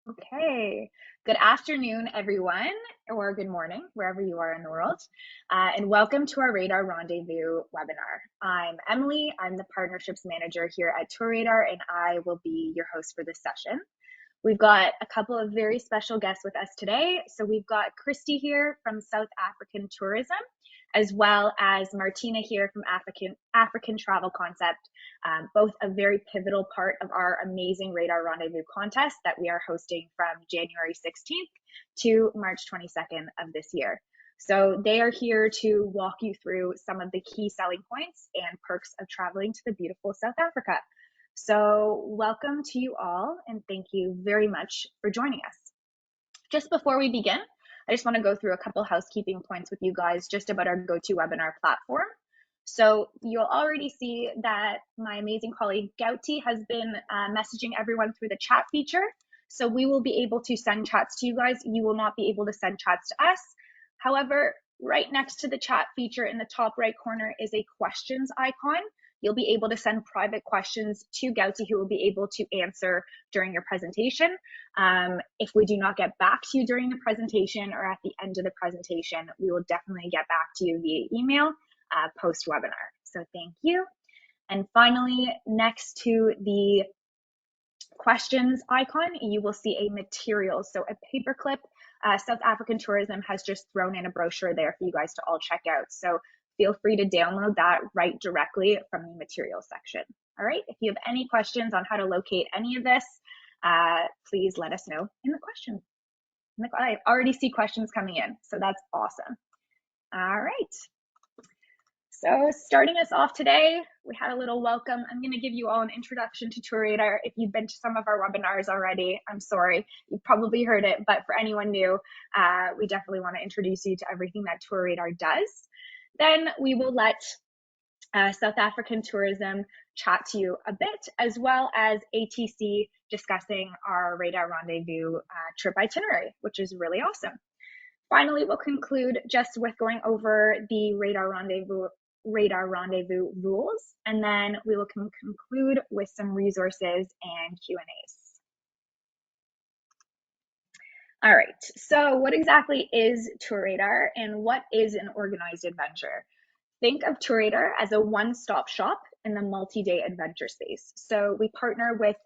Okay. Good afternoon, everyone, or good morning, wherever you are in the world. And welcome to our Radar Rendezvous webinar. I'm Emily. I'm the Partnerships Manager here at TourRadar, and I will be your host for this session. We've got a couple of very special guests with us today. So we've got Christy here from South African Tourism, as well as Martina here from African Travel Concept, both a very pivotal part of our amazing Radar Rendezvous contest that we are hosting from January 16th to March 22nd of this year. So they are here to walk you through some of the key selling points and perks of traveling to the beautiful South Africa. So welcome to you all, and thank you very much for joining us. Just before we begin, I just want to go through a couple housekeeping points with you guys just about our GoToWebinar platform. So you'll already see that my amazing colleague Gauti has been messaging everyone through the chat feature. So we will be able to send chats to you guys. You will not be able to send chats to us. However, right next to the chat feature in the top right corner is a questions icon. You'll be able to send private questions to Gauti, who will be able to answer during your presentation. If we do not get back to you during the presentation or at the end of the presentation, we will definitely get back to you via email post-webinar. So thank you. And finally, next to the questions icon, you will see a materials, so a paperclip. South African Tourism has just thrown in a brochure there for you guys to all check out. So feel free to download that right directly from the materials section. All right, if you have any questions on how to locate any of this, please let us know in the questions. I already see questions coming in, so that's awesome. All right. So starting us off today, we had a little welcome. I'm going to give you all an introduction to TourRadar. If you've been to some of our webinars already, I'm sorry, you've probably heard it, but for anyone new, we definitely want to introduce you to everything that TourRadar does. Then we will let South African Tourism chat to you a bit, as well as ATC discussing our Radar Rendezvous trip itinerary, which is really awesome. Finally, we'll conclude just with going over the Radar Rendezvous rules, and then we will conclude with some resources and Q&As. All right, so what exactly is TourRadar and what is an organized adventure? Think of TourRadar as a one-stop shop in the multi-day adventure space. So we partner with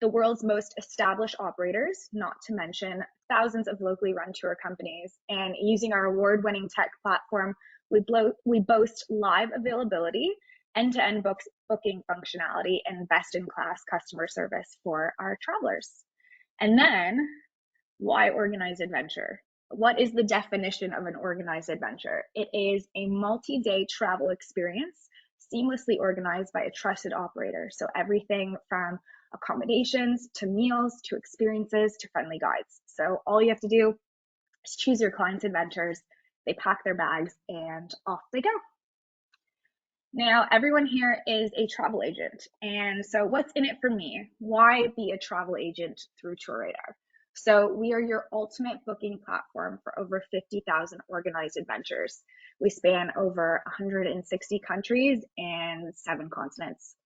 the world's most established operators, not to mention thousands of locally run tour companies. And using our award-winning tech platform, we boast live availability, end-to-end booking functionality, and best-in-class customer service for our travelers. And then, why organized adventure? What is the definition of an organized adventure? It is a multi-day travel experience seamlessly organized by a trusted operator. So everything from accommodations to meals to experiences to friendly guides. So all you have to do is choose your client's adventures, they pack their bags, and off they go. Now, everyone here is a travel agent. And so what's in it for me? Why be a travel agent through TourRadar? So we are your ultimate booking platform for over 50,000 organized adventures. We span over 160 countries and 7 continents.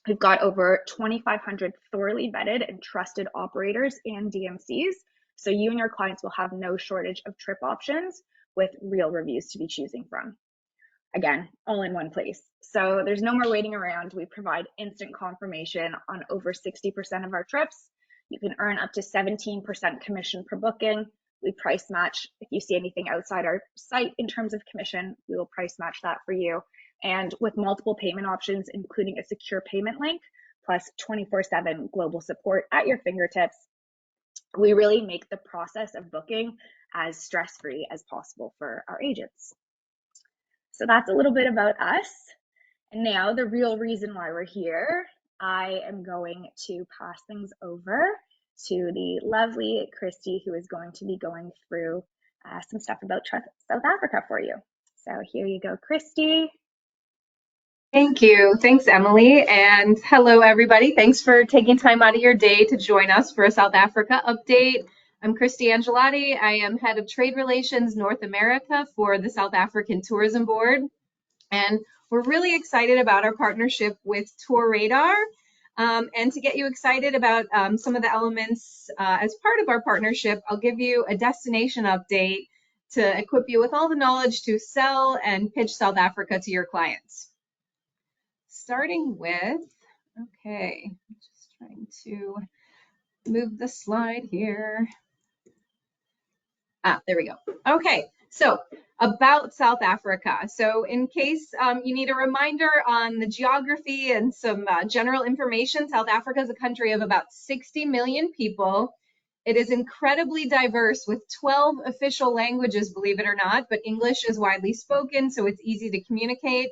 We've got over 2,500 thoroughly vetted and trusted operators and DMCs. So you and your clients will have no shortage of trip options with real reviews to be choosing from. Again, all in one place. So there's no more waiting around. We provide instant confirmation on over 60% of our trips. You can earn up to 17% commission per booking. We price match. If you see anything outside our site in terms of commission, we will price match that for you. And with multiple payment options, including a secure payment link, plus 24/7 global support at your fingertips, we really make the process of booking as stress-free as possible for our agents. So that's a little bit about us. And now the real reason why we're here, I am going to pass things over to the lovely Christy, who is going to be going through some stuff about South Africa for you. So here you go, Christy. Thank you. Thanks, Emily. And hello, everybody. Thanks for taking time out of your day to join us for a South Africa update. I'm Christy Angelotti. I am Head of Trade Relations North America for the South African Tourism Board. And we're really excited about our partnership with TourRadar. And to get you excited about some of the elements as part of our partnership, I'll give you a destination update to equip you with all the knowledge to sell and pitch South Africa to your clients. Starting with, okay, just trying to move the slide here. There we go. Okay, so about South Africa. So in case you need a reminder on the geography and some general information, South Africa is a country of about 60 million people. It is incredibly diverse with 12 official languages, believe it or not, but English is widely spoken, so it's easy to communicate.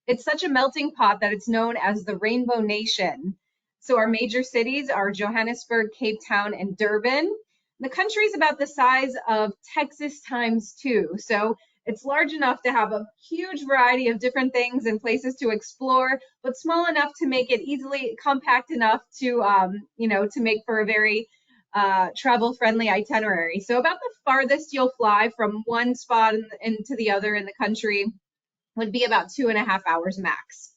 It's such a melting pot that it's known as the Rainbow Nation. So our major cities are Johannesburg, Cape Town, and Durban. The country is about the size of Texas times 2. So it's large enough to have a huge variety of different things and places to explore, but small enough to make it easily compact enough to, to make for a very travel-friendly itinerary. So about the farthest you'll fly from one spot into the other in the country would be about 2.5 hours max.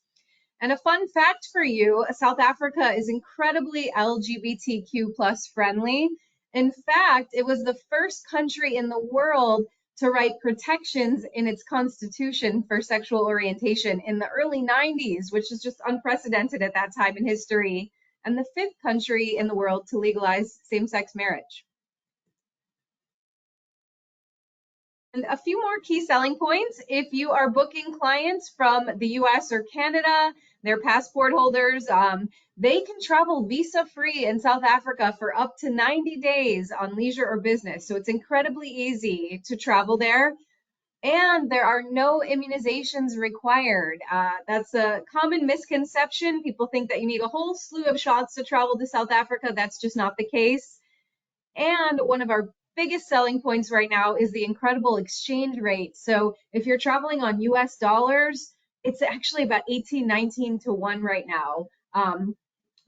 And a fun fact for you, South Africa is incredibly LGBTQ plus friendly. In fact, it was the first country in the world to write protections in its constitution for sexual orientation in the early 90s, which is just unprecedented at that time in history, and the 5th country in the world to legalize same-sex marriage. And a few more key selling points. If you are booking clients from the US or Canada, they're passport holders, they can travel visa-free in South Africa for up to 90 days on leisure or business. So it's incredibly easy to travel there. And there are no immunizations required. That's a common misconception. People think that you need a whole slew of shots to travel to South Africa. That's just not the case. And one of our biggest selling points right now is the incredible exchange rate. So if you're traveling on US dollars, it's actually about 18, 19 to 1 right now,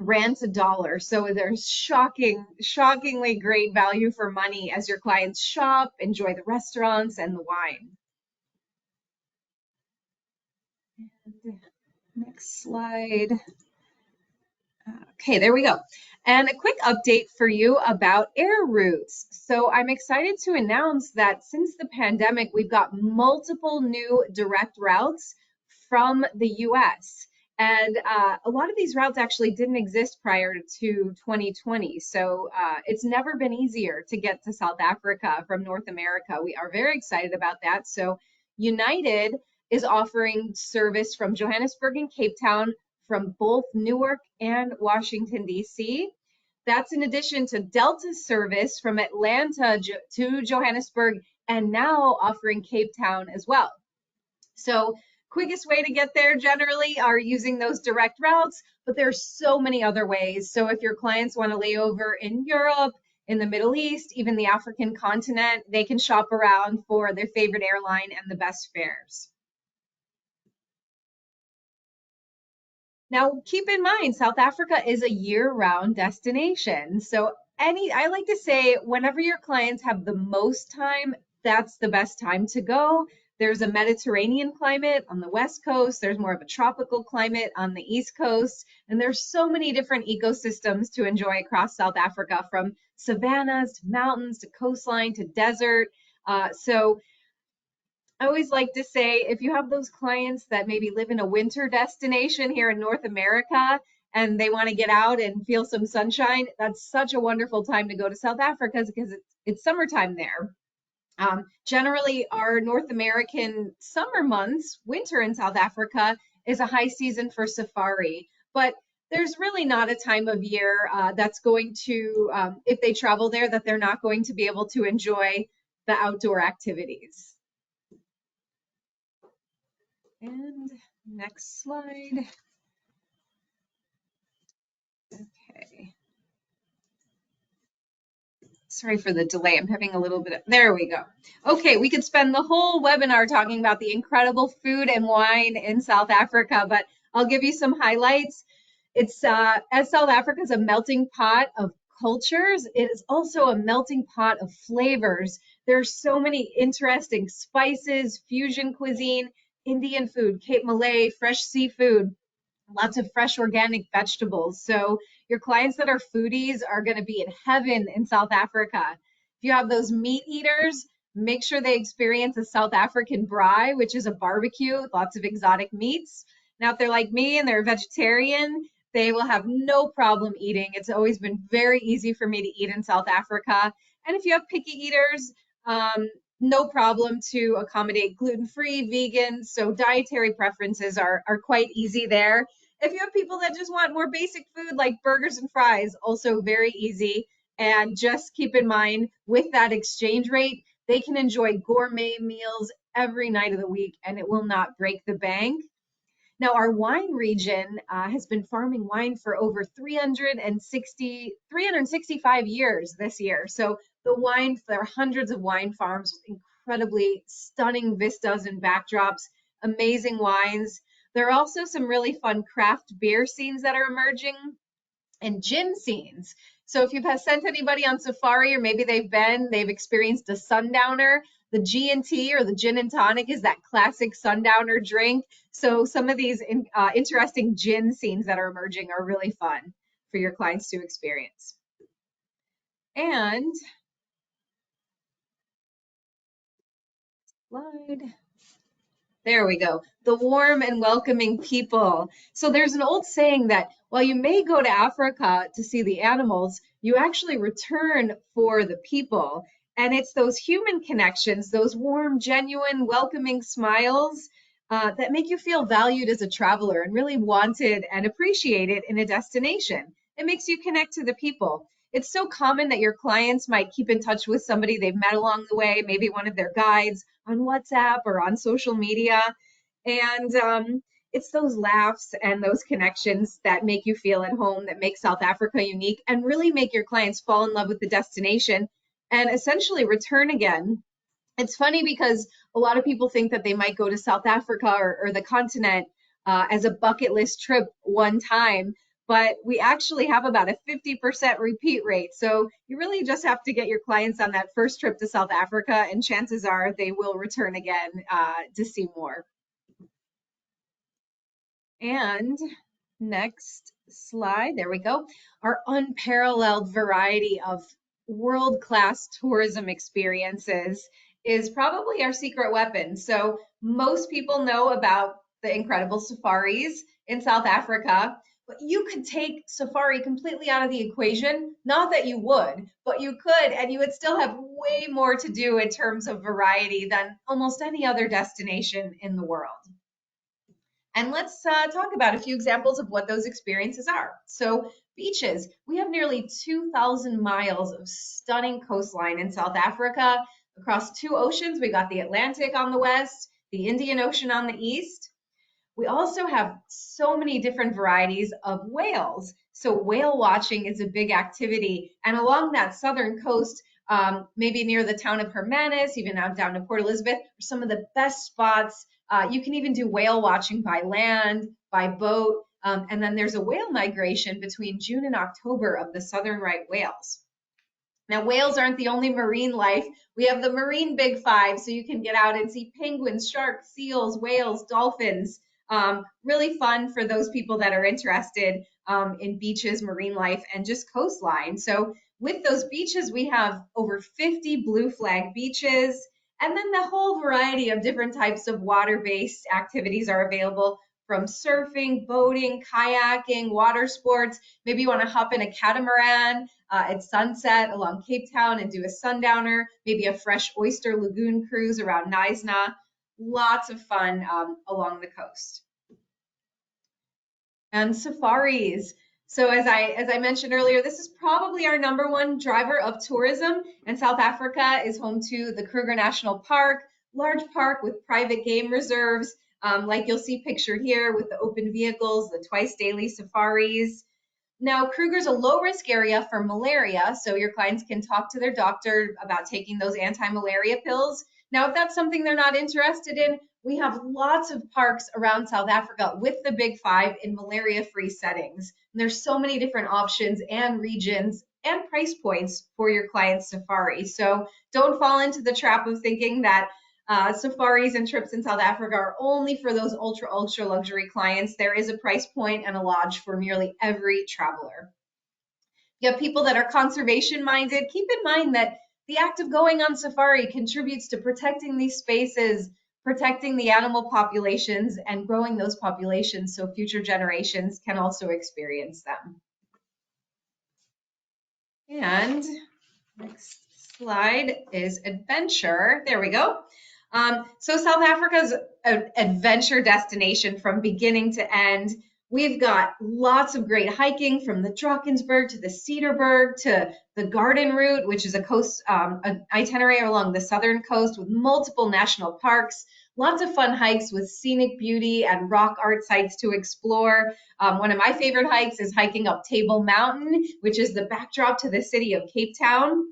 rand to dollar. So there's shockingly great value for money as your clients shop, enjoy the restaurants and the wine. And next slide. Okay, there we go. And a quick update for you about air routes. So I'm excited to announce that since the pandemic, we've got multiple new direct routes from the US. And a lot of these routes actually didn't exist prior to 2020. So it's never been easier to get to South Africa from North America. We are very excited about that. So United is offering service from Johannesburg and Cape Town from both Newark and Washington, D.C. That's in addition to Delta's service from Atlanta to Johannesburg and now offering Cape Town as well. So quickest way to get there generally are using those direct routes, but there's so many other ways. So if your clients want to lay over in Europe, in the Middle East, even the African continent, they can shop around for their favorite airline and the best fares. Now, keep in mind, South Africa is a year-round destination. So I like to say, whenever your clients have the most time, that's the best time to go. There's a Mediterranean climate on the West Coast. There's more of a tropical climate on the East Coast. And there's so many different ecosystems to enjoy across South Africa, from savannas to mountains to coastline to desert. So I always like to say, if you have those clients that maybe live in a winter destination here in North America and they want to get out and feel some sunshine, that's such a wonderful time to go to South Africa because it's summertime there. Generally, our North American summer months, winter in South Africa, is a high season for safari. But there's really not a time of year that's going to, if they travel there, that they're not going to be able to enjoy the outdoor activities. And next slide. Okay. Sorry for the delay. I'm having a little bit of, there we go. Okay, we could spend the whole webinar talking about the incredible food and wine in South Africa, but I'll give you some highlights. It's, as South Africa is a melting pot of cultures, it is also a melting pot of flavors. There's so many interesting spices, fusion cuisine, Indian food, Cape Malay, fresh seafood, lots of fresh organic vegetables. So your clients that are foodies are going to be in heaven in South Africa. If you have those meat eaters, make sure they experience a South African braai, which is a barbecue with lots of exotic meats. Now, if they're like me and they're vegetarian, they will have no problem eating. It's always been very easy for me to eat in South Africa. And if you have picky eaters, no problem to accommodate gluten-free, vegan. So dietary preferences are quite easy there. If you have people that just want more basic food like burgers and fries, also very easy. And just keep in mind with that exchange rate, they can enjoy gourmet meals every night of the week and it will not break the bank. Now, our wine region has been farming wine for over 365 years this year. So there are hundreds of wine farms with incredibly stunning vistas and backdrops, amazing wines. There are also some really fun craft beer scenes that are emerging and gin scenes. So if you've sent anybody on safari or maybe they've experienced a sundowner, the G&T or the gin and tonic is that classic sundowner drink. So some of these interesting gin scenes that are emerging are really fun for your clients to experience. And slide. There we go. The warm and welcoming people. So there's an old saying that while you may go to Africa to see the animals, you actually return for the people. And it's those human connections, those warm, genuine, welcoming smiles that make you feel valued as a traveler and really wanted and appreciated in a destination. It makes you connect to the people. It's so common that your clients might keep in touch with somebody they've met along the way, maybe one of their guides on WhatsApp or on social media. And it's those laughs and those connections that make you feel at home, that make South Africa unique and really make your clients fall in love with the destination and essentially return again. It's funny because a lot of people think that they might go to South Africa or the continent as a bucket list trip one time, but we actually have about a 50% repeat rate. So you really just have to get your clients on that first trip to South Africa, and chances are they will return again to see more. And next slide, there we go. Our unparalleled variety of world-class tourism experiences is probably our secret weapon. So most people know about the incredible safaris in South Africa, but you could take safari completely out of the equation. Not that you would, but you could, and you would still have way more to do in terms of variety than almost any other destination in the world. And let's talk about a few examples of what those experiences are. So beaches, we have nearly 2,000 miles of stunning coastline in South Africa. Across two oceans, we got the Atlantic on the west, the Indian Ocean on the east. We also have so many different varieties of whales. So whale watching is a big activity. And along that southern coast, maybe near the town of Hermanus, even out down to Port Elizabeth, are some of the best spots. You can even do whale watching by land, by boat, and then there's a whale migration between June and October of the southern right whales. Now, whales aren't the only marine life. We have the marine big five, so you can get out and see penguins, sharks, seals, whales, dolphins. Really fun for those people that are interested in beaches, marine life, and just coastline. So with those beaches, we have over 50 blue flag beaches, and then the whole variety of different types of water-based activities are available, from surfing, boating, kayaking, water sports. Maybe you want to hop in a catamaran at sunset along Cape Town and do a sundowner, maybe a fresh oyster lagoon cruise around Knysna. Lots of fun along the coast. And safaris. So as I mentioned earlier, this is probably our #1 driver of tourism, and South Africa is home to the Kruger National Park, large park with private game reserves, like you'll see pictured here with the open vehicles, the twice daily safaris. Now, Kruger's a low risk area for malaria, so your clients can talk to their doctor about taking those anti-malaria pills. Now, if that's something they're not interested in, we have lots of parks around South Africa with the big five in malaria-free settings. And there's so many different options and regions and price points for your client's safari. So don't fall into the trap of thinking that Safaris and trips in South Africa are only for those ultra luxury clients. There is a price point and a lodge for nearly every traveler. You have people that are conservation minded. Keep in mind that the act of going on safari contributes to protecting these spaces, protecting the animal populations, and growing those populations so future generations can also experience them. And next slide is adventure. There we go. So South Africa's an adventure destination from beginning to end. We've got lots of great hiking from the Drakensberg to the Cedarburg to the Garden Route, which is a coast an itinerary along the southern coast with multiple national parks. Lots of fun hikes with scenic beauty and rock art sites to explore. One of my favorite hikes is hiking up Table Mountain, which is the backdrop to the city of Cape Town.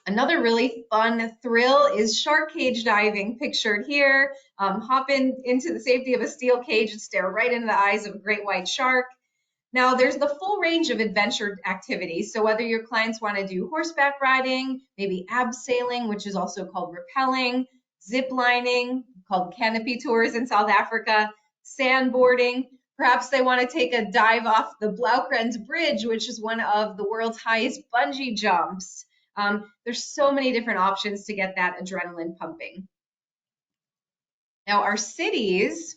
Another really fun thrill is shark cage diving, pictured here. Hop into the safety of a steel cage and stare right into the eyes of a great white shark. Now, there's the full range of adventure activities. So whether your clients want to do horseback riding, maybe abseiling, which is also called rappelling, zip lining, called canopy tours in South Africa, sandboarding, perhaps they want to take a dive off the Blaukrens Bridge, which is one of the world's highest bungee jumps. There's so many different options to get that adrenaline pumping. Now, our cities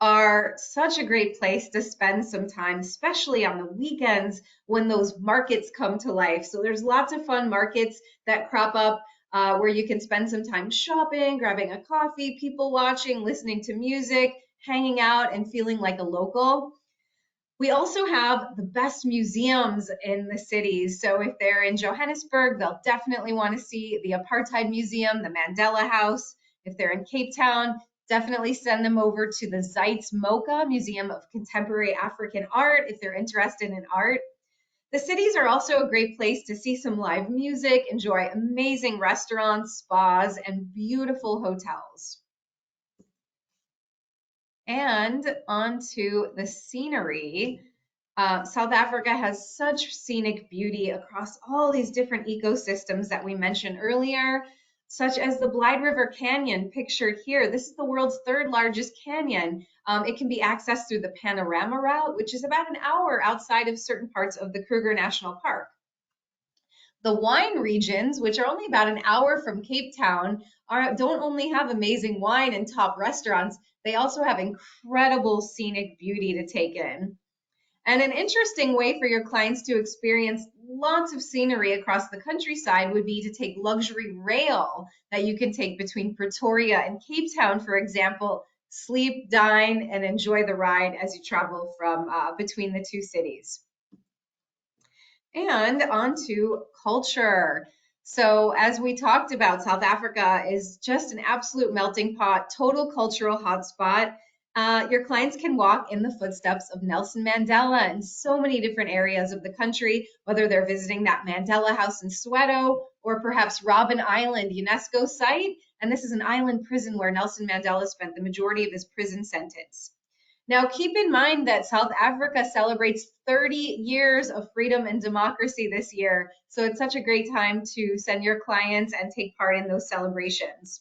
are such a great place to spend some time, especially on the weekends when those markets come to life. So there's lots of fun markets that crop up where you can spend some time shopping, grabbing a coffee, people watching, listening to music, hanging out, and feeling like a local. We also have the best museums in the cities. So if they're in Johannesburg, they'll definitely want to see the Apartheid Museum, the Mandela House. If they're in Cape Town, definitely send them over to the Zeitz MoCA Museum of Contemporary African Art if they're interested in art. The cities are also a great place to see some live music, enjoy amazing restaurants, spas, and beautiful hotels. And onto the scenery. South Africa has such scenic beauty across all these different ecosystems that we mentioned earlier, such as the Blyde River Canyon pictured here. This is the world's third largest canyon. It can be accessed through the Panorama Route, which is about an hour outside of certain parts of the Kruger National Park. The wine regions, which are only about an hour from Cape Town, don't only have amazing wine and top restaurants, they also have incredible scenic beauty to take in. And an interesting way for your clients to experience lots of scenery across the countryside would be to take luxury rail that you can take between Pretoria and Cape Town, for example, sleep, dine, and enjoy the ride as you travel from between the two cities. And on to culture. So as we talked about, South Africa is just an absolute melting pot, total cultural hotspot. Your clients can walk in the footsteps of Nelson Mandela in so many different areas of the country, whether they're visiting that Mandela House in Soweto or perhaps Robben Island UNESCO site. And this is an island prison where Nelson Mandela spent the majority of his prison sentence. Now, keep in mind that South Africa celebrates 30 years of freedom and democracy this year. So it's such a great time to send your clients and take part in those celebrations.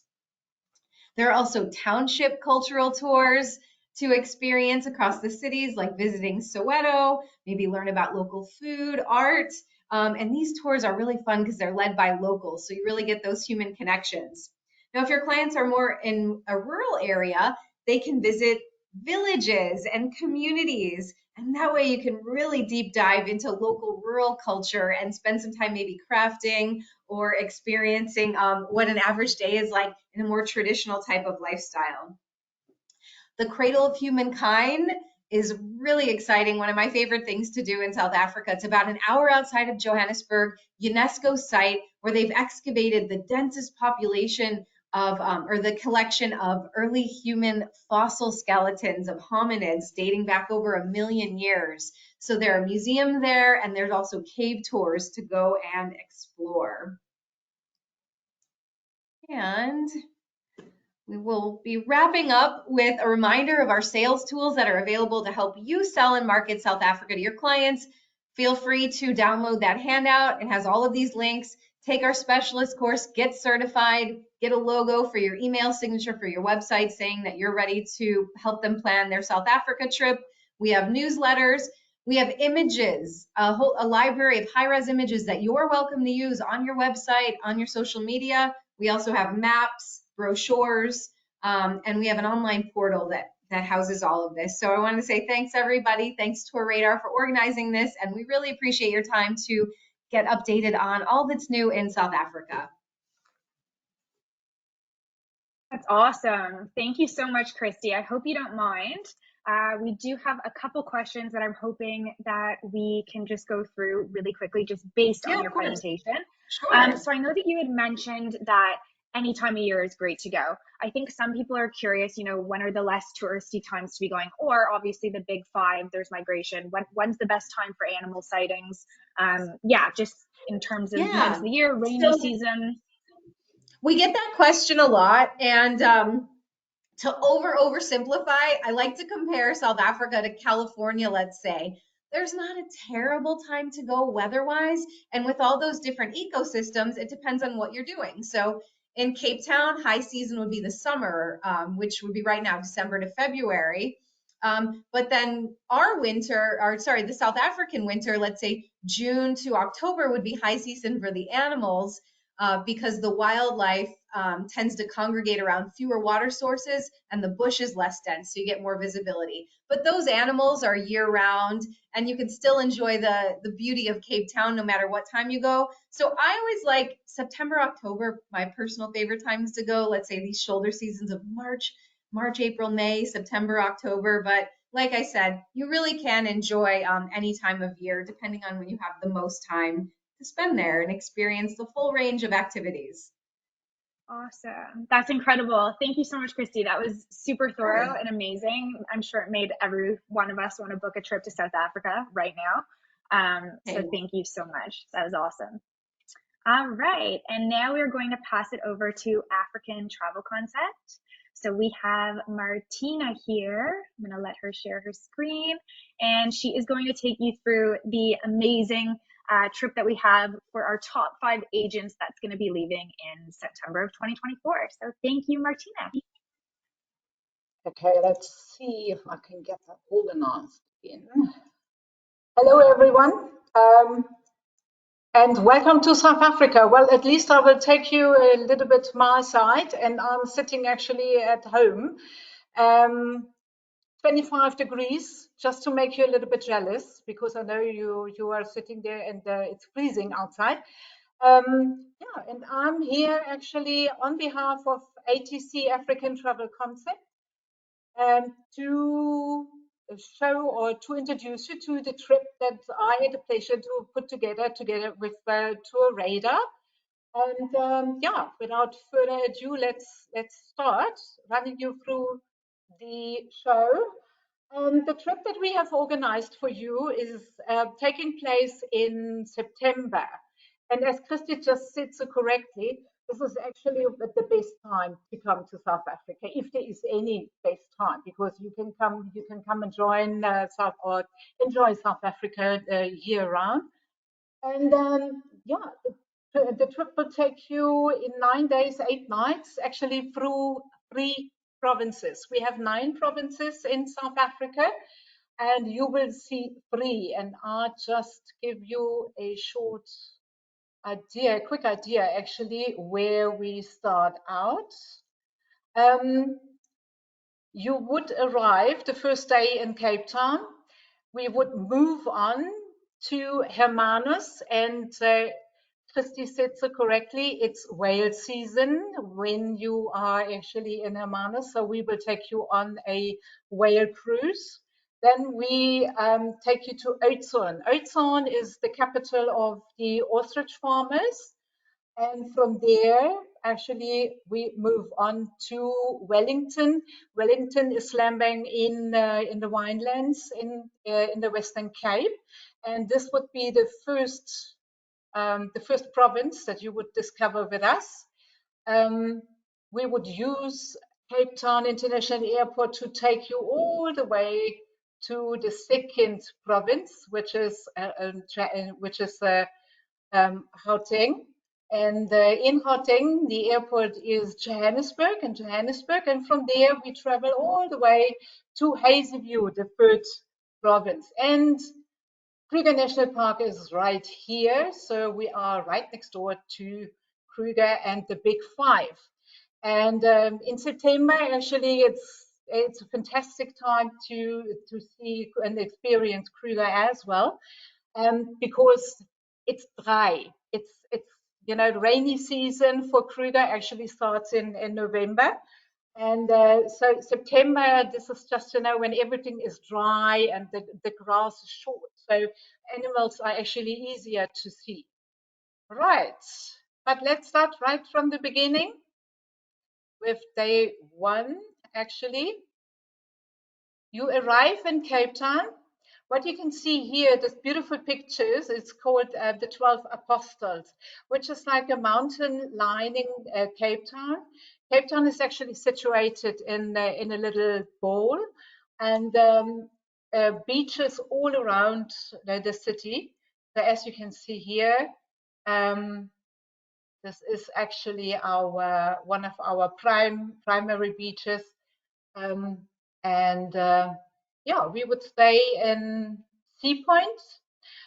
There are also township cultural tours to experience across the cities, like visiting Soweto, maybe learn about local food, art. And these tours are really fun because they're led by locals. So you really get those human connections. Now, if your clients are more in a rural area, they can visit villages and communities. And that way you can really deep dive into local rural culture and spend some time maybe crafting or experiencing what an average day is like in a more traditional type of lifestyle. The Cradle of Humankind is really exciting. One of my favorite things to do in South Africa. It's about an hour outside of Johannesburg, UNESCO site where they've excavated the densest population of, or the collection of early human fossil skeletons of hominids dating back over 1 million years. So there are museums there, and there's also cave tours to go and explore. And we will be wrapping up with a reminder of our sales tools that are available to help you sell and market South Africa to your clients. Feel free to download that handout. It has all of these links. Take our specialist course, get certified, get a logo for your email signature for your website saying that you're ready to help them plan their South Africa trip. We have newsletters. We have images, a library of high-res images that you're welcome to use on your website, on your social media. We also have maps, brochures, and we have an online portal that houses all of this. So I want to say thanks, everybody. Thanks TourRadar for organizing this, and we really appreciate your time to get updated on all that's new in South Africa. That's awesome. Thank you so much, Christy. I hope you don't mind. We do have a couple questions that I'm hoping that we can just go through really quickly, just based on your presentation. Sure. So I know that you had mentioned that any time of year is great to go. I think some people are curious, when are the less touristy times to be going? Or obviously the big five, there's migration. When's the best time for animal sightings? Yeah, just in terms of months of the year, rainy season. We get that question a lot, and to oversimplify, I like to compare South Africa to California, let's say. There's not a terrible time to go weather-wise, and with all those different ecosystems, it depends on what you're doing. So in Cape Town, high season would be the summer, which would be right now December to February. But then the South African winter, let's say June to October would be high season for the animals, because the wildlife tends to congregate around fewer water sources and the bush is less dense, so you get more visibility. But those animals are year round, and you can still enjoy the beauty of Cape Town no matter what time you go. So I always like September, October, my personal favorite times to go. Let's say these shoulder seasons of March, April, May, September, October. But like I said, you really can enjoy any time of year, depending on when you have the most time to spend there and experience the full range of activities. Awesome. That's incredible. Thank you so much, Christy. That was super thorough and amazing. I'm sure it made every one of us want to book a trip to South Africa right now. So thank you so much. That was awesome. All right. And now we're going to pass it over to African Travel Concept. So we have Martina here. I'm going to let her share her screen, and she is going to take you through the amazing trip that we have for our top 5 agents that's going to be leaving in September of 2024. So thank you, Martina. Okay, let's see if I can get that organized in. Hello, everyone, and welcome to South Africa. Well, at least I will take you a little bit my side, and I'm sitting actually at home. 25 degrees, just to make you a little bit jealous, because I know you are sitting there and it's freezing outside. Yeah, and I'm here actually on behalf of ATC African Travel Concept to show or to introduce you to the trip that I had the pleasure to put together with TourRadar. And yeah, without further ado, let's start running you through the show. The trip that we have organized for you is taking place in September. And as Christy just said so correctly, this is actually the best time to come to South Africa, if there is any best time, because you can come and join enjoy South Africa year round. And yeah, the trip will take you in 9 days, 8 nights, actually through 3 provinces. We have 9 provinces in South Africa, and you will see 3. And I'll just give you a quick idea actually, where we start out. You would arrive the first day in Cape Town. We would move on to Hermanus, and Christy said so correctly, it's whale season when you are actually in Hermanus, so we will take you on a whale cruise. Then we take you to Oudtshoorn. Oudtshoorn is the capital of the ostrich farmers. And from there, actually, we move on to Wellington. Wellington is slam bang in the winelands in the Western Cape, and this would be the first province that you would discover with us. We would use Cape Town International Airport to take you all the way to the second province, which is Gauteng. And in Gauteng, the airport is Johannesburg, and from there we travel all the way to Hazyview, the third province. And Kruger National Park is right here, so we are right next door to Kruger and the Big Five. And in September, actually, it's a fantastic time to see and experience Kruger as well, because it's dry. It's the rainy season for Kruger actually starts in November. And so September, this is just, when everything is dry and the grass is short. So animals are actually easier to see. Right. But let's start right from the beginning with day one, actually. You arrive in Cape Town. What you can see here, this beautiful pictures, it's called the 12 Apostles, which is like a mountain lining Cape Town. Cape Town is actually situated in a little bowl, and beaches all around the city. So as you can see here, this is actually our one of our primary beaches. Um, and yeah, we would stay in Sea Point.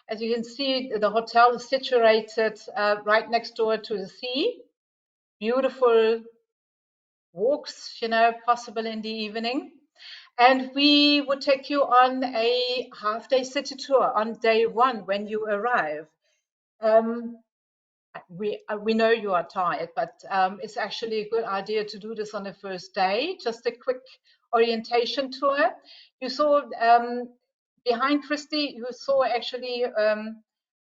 As you can see, the hotel is situated right next door to the sea. Beautiful walks, possible in the evening. And we would take you on a half-day city tour on day one when you arrive. We know you are tired, but it's actually a good idea to do this on the first day. Just a quick orientation tour. You saw behind Christy, you saw actually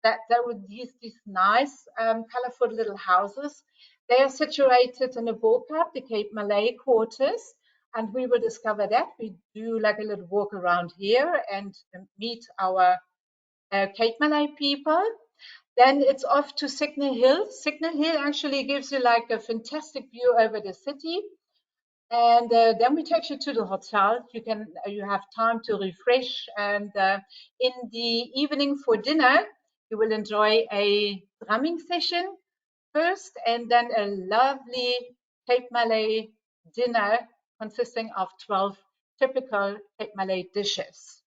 that there were these nice, colorful little houses. They are situated in the Volkap, the Cape Malay quarters, and we will discover that. We do like a little walk around here and meet our Cape Malay people. Then it's off to Signal Hill. Signal Hill actually gives you like a fantastic view over the city. And then we take you to the hotel. You have time to refresh. And in the evening for dinner, you will enjoy a drumming session first, and then a lovely Cape Malay dinner consisting of 12 typical Cape Malay dishes.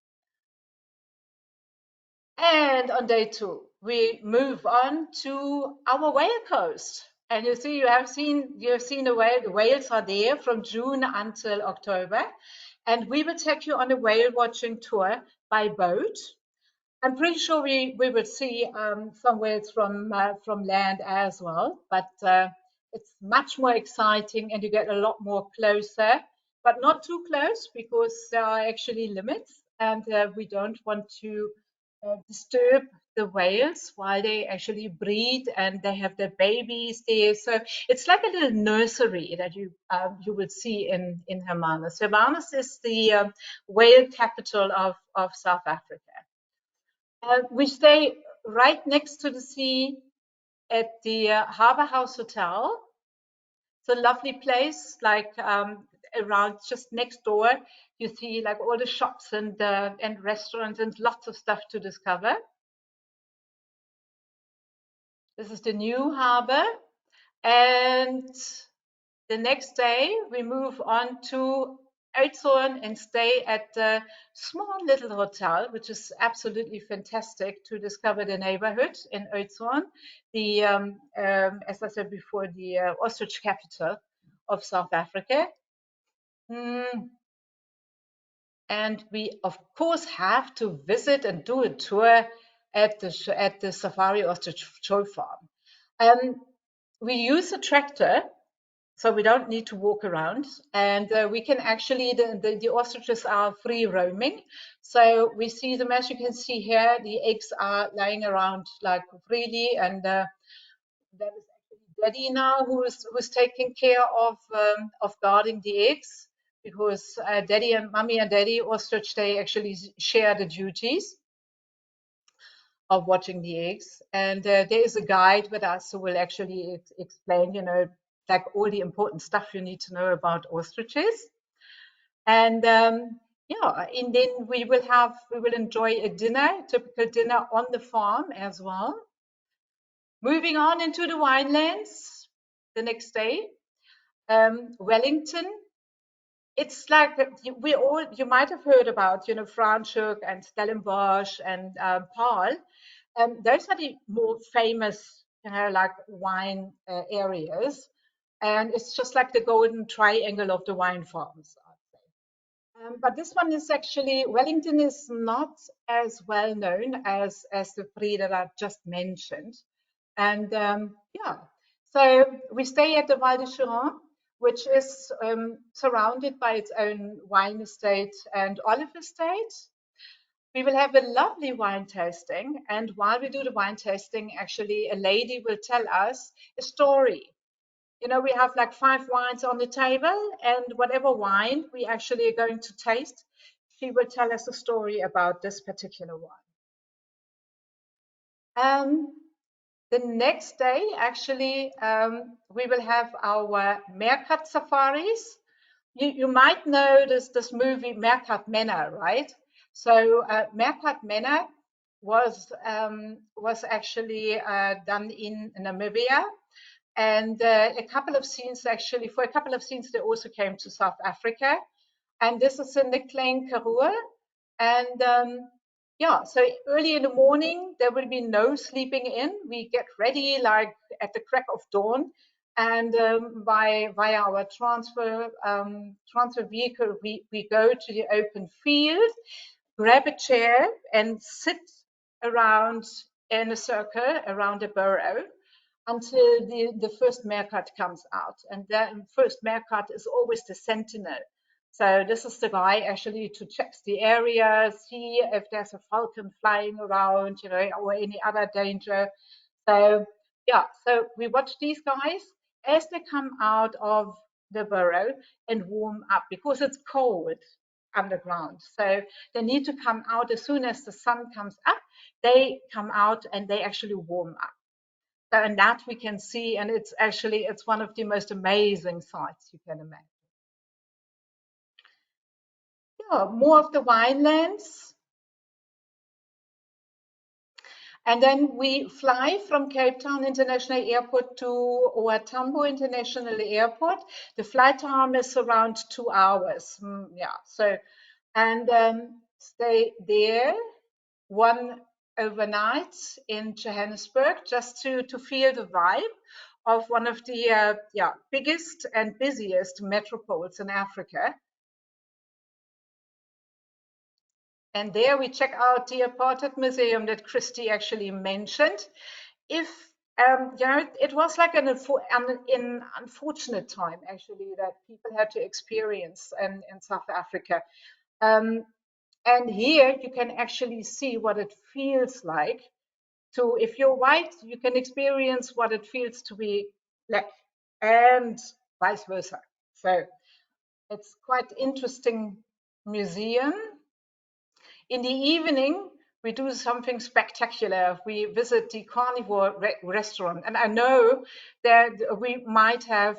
And on day two, we move on to our whale coast. And you see, you have seen the whale. The whales are there from June until October. And we will take you on a whale watching tour by boat. I'm pretty sure we will see some whales from land as well, but it's much more exciting and you get a lot more closer, but not too close because there are actually limits, and we don't want to disturb the whales while they actually breed and they have their babies there. So it's like a little nursery that you will see in Hermanus. Hermanus is the whale capital of South Africa. We stay right next to the sea at the Harbour House Hotel. It's a lovely place, like around just next door. You see like all the shops and restaurants and lots of stuff to discover. This is the new harbour, and the next day we move on to Oudtshoorn and stay at a small little hotel, which is absolutely fantastic to discover the neighborhood in Oudtshoorn, as I said before, the ostrich capital of South Africa. And we, of course, have to visit and do a tour at the Safari Ostrich Show Farm. We use a tractor, so we don't need to walk around, and we can actually, the ostriches are free roaming, so we see them, as you can see here, the eggs are lying around like freely, and that is actually Daddy now who's taking care of guarding the eggs, because Daddy and Mommy and Daddy ostrich, they actually share the duties of watching the eggs. And there is a guide with us who will actually explain, like all the important stuff you need to know about ostriches. And yeah, and then we will enjoy a dinner, typical dinner on the farm as well. Moving on into the winelands the next day, Wellington. It's like you might have heard about, Franschhoek and Stellenbosch and Paarl. Those are the more famous, like wine areas. And it's just like the golden triangle of the wine farms, I'd say. But this one is actually, Wellington is not as well known as the three that I just mentioned. And yeah, so we stay at the Val de Chiron, which is surrounded by its own wine estate and olive estate. We will have a lovely wine tasting. And while we do the wine tasting, actually, a lady will tell us a story. We have like 5 wines on the table, and whatever wine we actually are going to taste, she will tell us a story about this particular wine. The next day, actually, we will have our Meerkat safaris. You might know this movie Meerkat Manor, right? So Meerkat Manor was actually done in Namibia, and a couple of scenes actually, for a couple of scenes, they also came to South Africa, and this is in the Klein Karoo, and yeah, so early in the morning, there will be no sleeping in. We get ready like at the crack of dawn. And via our transfer vehicle, we go to the open field, grab a chair and sit around in a circle around a burrow until the first meerkat comes out. And the first meerkat is always the sentinel. So this is the guy actually to check the area, see if there's a falcon flying around, or any other danger. So yeah, so we watch these guys as they come out of the burrow and warm up because it's cold underground. So they need to come out as soon as the sun comes up. They come out and they actually warm up. So, and that we can see, and it's one of the most amazing sights you can imagine. Yeah, more of the winelands. And then we fly from Cape Town International Airport to OR Tambo International Airport. The flight time is around 2 hours. Yeah, so, and stay there one overnight in Johannesburg just to feel the vibe of one of the biggest and busiest metropoles in Africa. And there we check out the apartheid museum that Christy actually mentioned. If it was like an unfortunate time actually that people had to experience in South Africa. And here you can actually see what it feels like. So if you're white, you can experience what it feels to be black, and vice versa. So it's quite interesting museum. In the evening, we do something spectacular. We visit the carnivore restaurant, and I know that we might have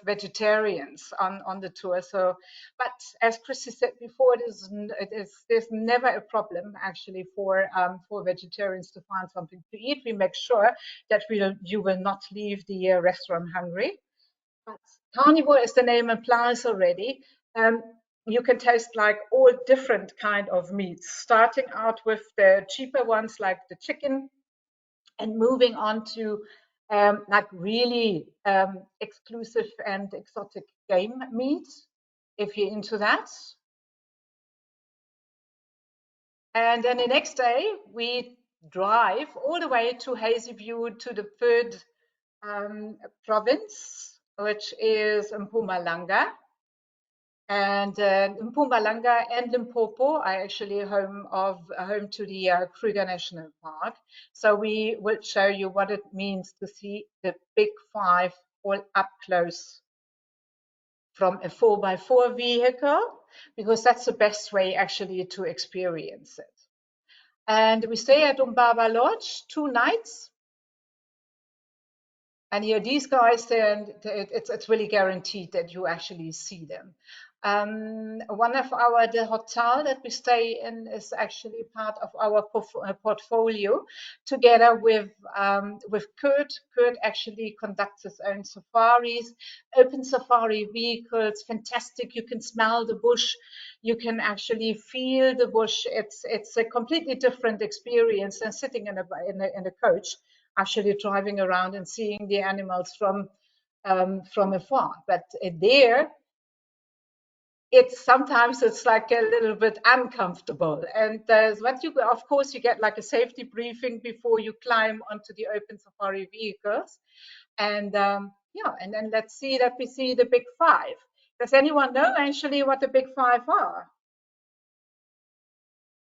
vegetarians on the tour. So, but as Christy said before, there's never a problem actually for vegetarians to find something to eat. We make sure that you will not leave the restaurant hungry. But carnivore, as the name implies already, you can taste like all different kind of meats, starting out with the cheaper ones like the chicken, and moving on to like really exclusive and exotic game meat, if you're into that. And then the next day, we drive all the way to Hazyview, to the third province, which is Mpumalanga. And Mpumalanga and Limpopo are actually home to the Kruger National Park. So we will show you what it means to see the big 5 all up close from a 4x4 vehicle, because that's the best way actually to experience it. And we stay at Umbaba Lodge 2 nights. And here, these guys, it's really guaranteed that you actually see them. One of the hotel that we stay in is actually part of our portfolio, together with Kurt. Kurt actually conducts his own safaris, open safari vehicles, fantastic. You can smell the bush, you can actually feel the bush. It's a completely different experience than sitting in a coach, actually driving around and seeing the animals from afar. But there, it's like a little bit uncomfortable. And what you, of course, you get like a safety briefing before you climb onto the open safari vehicles. And yeah, and then let's see that we see the big five. Does anyone know actually what the big five are?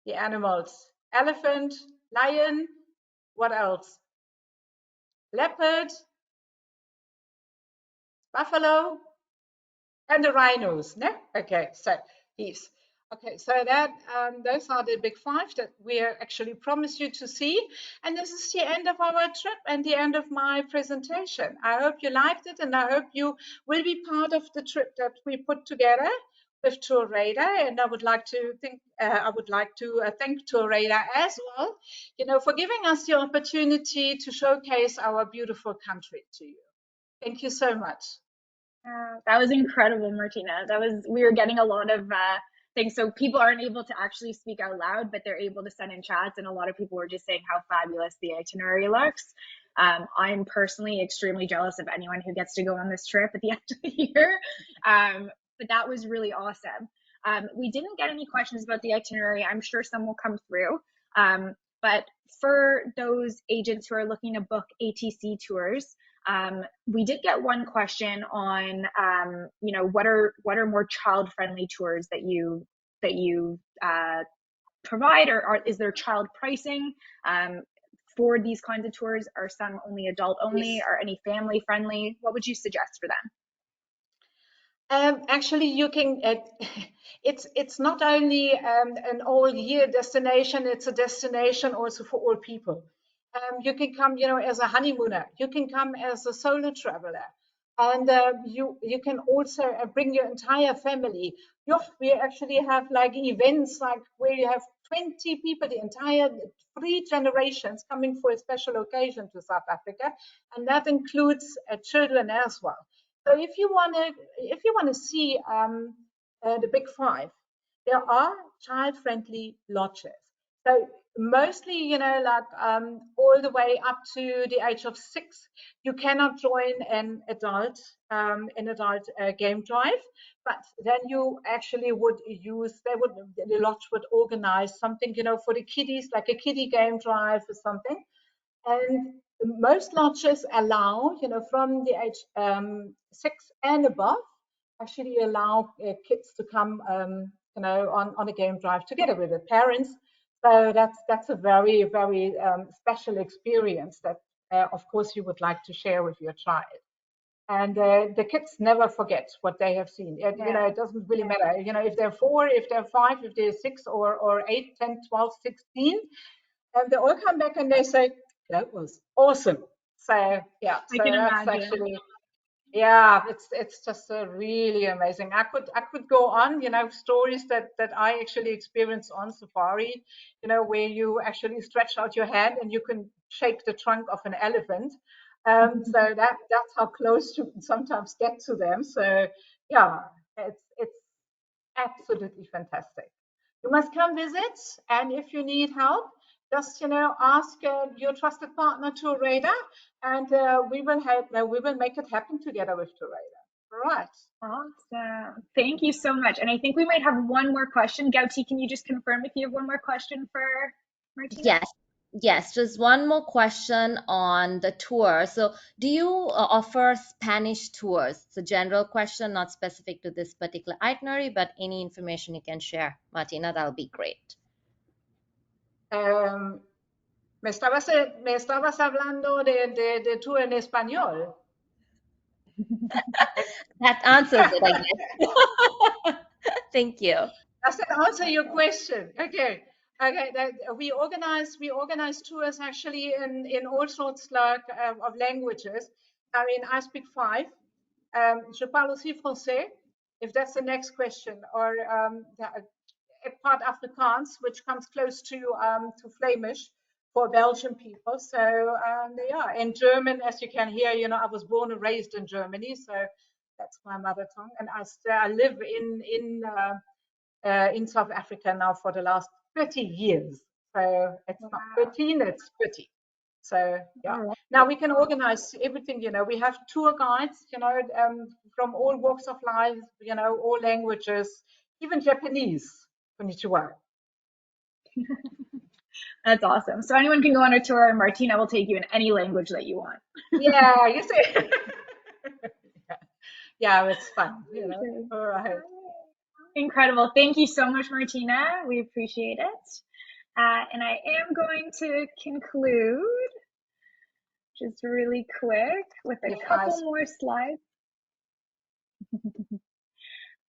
The animals: elephant, lion, what else? Leopard, buffalo, and the rhinos, no? Okay, so yes. Okay, so that those are the big five that we actually promise you to see. And this is the end of our trip and the end of my presentation. I hope you liked it, and I hope you will be part of the trip that we put together with TourRadar. And I would like to thank TourRadar as well, for giving us the opportunity to showcase our beautiful country to you. Thank you so much. That was incredible, Martina. We were getting a lot of things. So people aren't able to actually speak out loud, but they're able to send in chats. And a lot of people were just saying how fabulous the itinerary looks. I'm personally extremely jealous of anyone who gets to go on this trip at the end of the year. But that was really awesome. We didn't get any questions about the itinerary. I'm sure some will come through. But for those agents who are looking to book ATC tours, we did get one question on, what are more child-friendly tours that you provide, or is there child pricing for these kinds of tours? Are some only adult only? Yes. Are any family friendly? What would you suggest for them? Actually, you can. It's not only an all-year destination; it's a destination also for all people. You can come, as a honeymooner. You can come as a solo traveler, and you can also bring your entire family. We actually have like events like where you have 20 people, the entire 3 generations coming for a special occasion to South Africa, and that includes children as well. So if you want to see the big five, there are child-friendly lodges. So mostly, like all the way up to the age of 6, you cannot join an adult game drive, but then you actually the lodge would organize something, for the kiddies, like a kiddie game drive or something. And most lodges allow, from the age 6 and above, actually allow kids to come, on a game drive together with their parents. So that's a very, very special experience that, of course, you would like to share with your child. And the kids never forget what they have seen. It doesn't really matter. If they're 4, if they're 5, if they're 6 or 8, 10, 12, 16, and they all come back and they say, that was awesome. So yeah, I so can that's imagine. actually, yeah, it's just really amazing. I could go on, stories that I actually experienced on safari, where you actually stretch out your hand and you can shake the trunk of an elephant. So that's how close you sometimes get to them. So yeah, it's absolutely fantastic. You must come visit, and if you need help, just ask your trusted partner TourRadar, and we will help. We will make it happen together with TourRadar. All right. Awesome. Thank you so much. And I think we might have one more question. Gauti, can you just confirm if you have one more question for Martina? Yes, yes, just one more question on the tour. So, do you offer Spanish tours? It's a general question, not specific to this particular itinerary, but any information you can share, Martina, that'll be great. Me estabas hablando de tour en español. That answers it, I guess. Thank you. Does that answer your question? Okay. Okay. We organize tours actually in all sorts of languages. I mean, I speak 5. Je parle aussi français. if that's the next question, or part Afrikaans, which comes close to Flemish for Belgian people. So yeah, and German, as you can hear, you know, I was born and raised in Germany, so that's my mother tongue, and I live in South Africa now for the last 30 years. So it's not 13, it's 30. So yeah, All right. now we can organize everything. You know, we have tour guides, you know, from all walks of life, you know, all languages, even Japanese. Konnichiwa. That's awesome. So anyone can go on a tour, and Martina will take you in any language that you want. Yeah, you see. Yeah, it's fun, you know. All right. Incredible. Thank you so much, Martina. We appreciate it. And I am going to conclude just really quick with a couple more slides.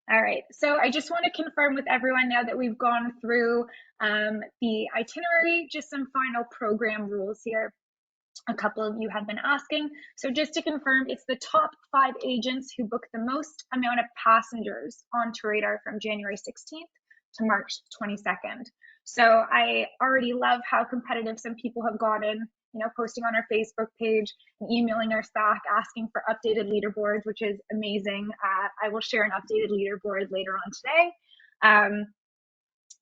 All right, so I just want to confirm with everyone now that we've gone through the itinerary, just some final program rules here. A couple of you have been asking. So just to confirm, it's the top 5 agents who book the most amount of passengers on TourRadar from January 16th to March 22nd. So I already love how competitive some people have gotten, you know, posting on our Facebook page and emailing us back asking for updated leaderboards, which is amazing. I will share an updated leaderboard later on today.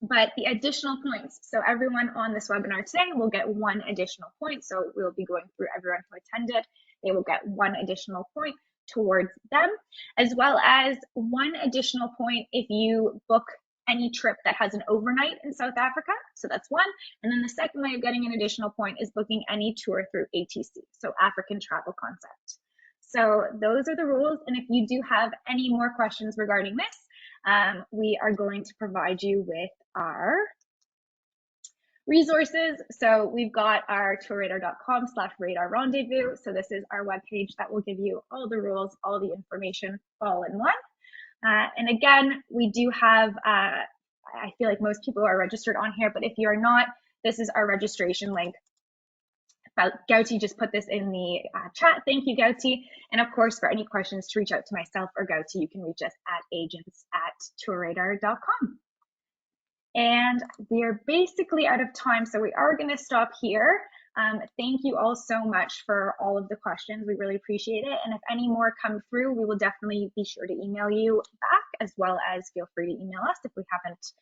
But the additional points, so everyone on this webinar today will get 1 additional point. So we'll be going through everyone who attended. They will get 1 additional point towards them, as well as 1 additional point if you book any trip that has an overnight in South Africa. So that's 1. And then the second way of getting an additional point is booking any tour through ATC, so African Travel Concept. So those are the rules. And if you do have any more questions regarding this, we are going to provide you with our resources. So we've got our tourradar.com/radar rendezvous. So this is our webpage that will give you all the rules, all the information all in one. And again, we do have, I feel like most people are registered on here, but if you're not, this is our registration link. Gauti just put this in the chat. Thank you, Gauti. And of course, for any questions, to reach out to myself or Gauti, you can reach us at agents@tourradar.com. And we are basically out of time, so we are going to stop here. Thank you all so much for all of the questions. We really appreciate it. And if any more come through, we will definitely be sure to email you back, as well as feel free to email us if we haven't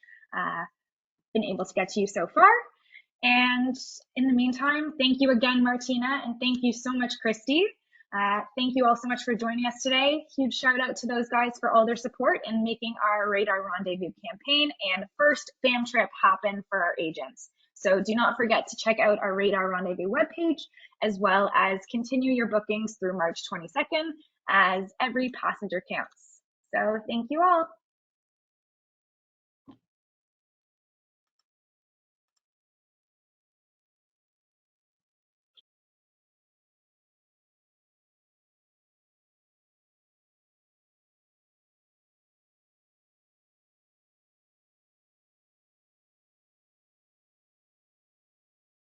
been able to get to you so far. And in the meantime, thank you again, Martina, and thank you so much, Christy. Thank you all so much for joining us today. Huge shout out to those guys for all their support in making our Radar Rendezvous campaign and first fam trip happen for our agents. So do not forget to check out our Radar Rendezvous webpage, as well as continue your bookings through March 22nd, as every passenger counts. So thank you all.